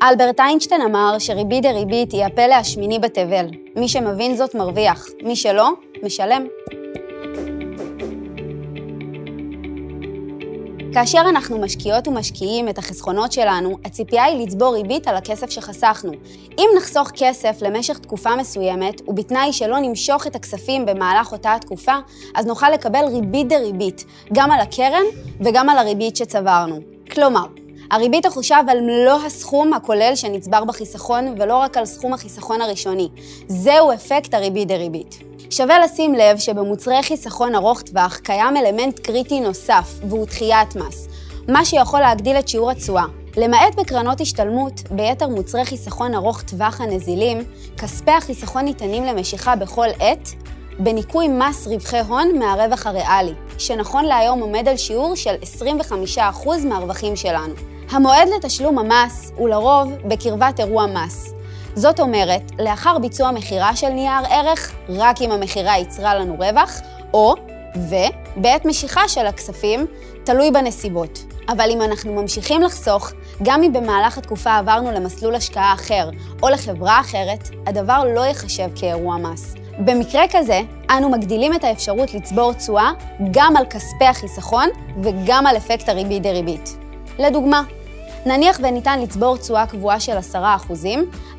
אלברט איינשטיין אמר שריבית דריבית היא הפלא השמיני בתבל. מי שמבין זאת מרוויח, מי שלא, משלם. כאשר אנחנו משקיעות ומשקיעים את החסכונות שלנו, הציפייה היא לצבור ריבית על הכסף שחסכנו. אם נחסוך כסף למשך תקופה מסוימת, ובתנאי שלא נמשוך את הכספים במהלך אותה התקופה, אז נוכל לקבל ריבית דריבית, גם על הקרן וגם על הריבית שצברנו. כלומר, הריבית תחושב על מלוא הסכום הכולל שנצבר בחיסכון, ולא רק על סכום החיסכון הראשוני. זהו אפקט הריבית דריבית. שווה לשים לב שבמוצרי חיסכון ארוך טווח קיים אלמנט קריטי נוסף, והוא דחיית מס, מה שיכול להגדיל את שיעור התשואה. למעט בקרנות השתלמות, ביתר מוצרי חיסכון ארוך טווח הנזילים, כספי החיסכון ניתנים למשיכה בכל עת, בניכוי מס רווחי הון מהרווח הריאלי, שנכון להיום עומד על שיעור של 25% מהרווחים שלנו. המועד לתשלום המס הוא לרוב בקרבת אירוע מס. זאת אומרת, לאחר ביצוע מחירה של נייר ערך, רק אם המחירה ייצרה לנו רווח, בעת משיכה של הכספים, תלוי בנסיבות. אבל אם אנחנו ממשיכים לחסוך, גם אם במהלך התקופה עברנו למסלול השקעה אחר או לחברה אחרת, הדבר לא ייחשב כאירוע מס. במקרה כזה, אנו מגדילים את האפשרות לצבור תשואה גם על כספי החיסכון וגם על אפקט הריבית דריבית. לדוגמה, נניח וניתן לצבור תשואה קבועה של 10%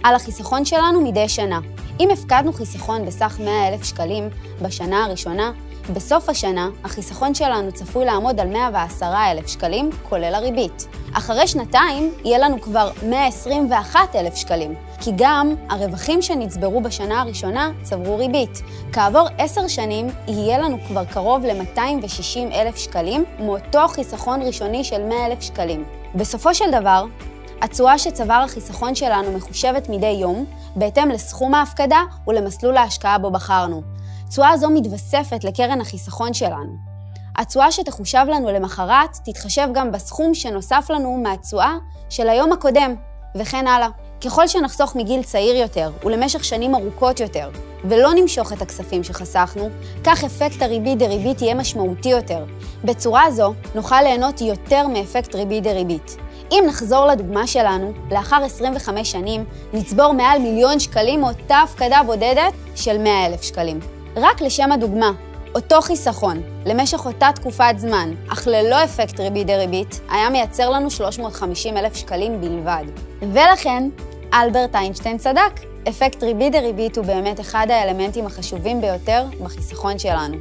על החיסכון שלנו מדי שנה. אם הפקדנו חיסכון בסך 100,000 שקלים בשנה הראשונה, בסוף השנה החיסכון שלנו צפוי לעמוד על 110,000 שקלים, כולל הריבית. אחרי שנתיים יהיה לנו כבר 121,000 שקלים, כי גם הרווחים שנצברו בשנה הראשונה צברו ריבית. כעבור 10 שנים יהיה לנו כבר קרוב ל-260,000 שקלים מאותו חיסכון ראשוני של 100,000 שקלים. בסופו של דבר, התשואה שצבר החיסכון שלנו מחושבת מדי יום, בהתאם לסכום ההפקדה ולמסלול ההשקעה בו בחרנו. תשואה זו מתווספת לקרן החיסכון שלנו. התשואה שתחושב לנו למחרת תתחשב גם בסכום שנוסף לנו מהתשואה של היום הקודם, וכן הלאה. ככל שנחסוך מגיל צעיר יותר ולמשך שנים ארוכות יותר, ולא נמשוך את הכספים שחסכנו, כך אפקט הריבית דריבית יהיה משמעותי יותר. בצורה זו נוכל ליהנות יותר מאפקט ריבית דריבית. אם נחזור לדוגמה שלנו, לאחר 25 שנים נצבור מעל 1,000,000 שקלים מאותה הפקדה בודדת של 100,000 שקלים. רק לשם הדוגמה, אותו חיסכון, למשך אותה תקופת זמן, אך ללא אפקט ריבית דריבית, היה מייצר לנו 350,000 שקלים בלבד. ולכן, אלברט איינשטיין צדק. אפקט ריבית דריבית הוא באמת אחד האלמנטים החשובים ביותר בחיסכון שלנו.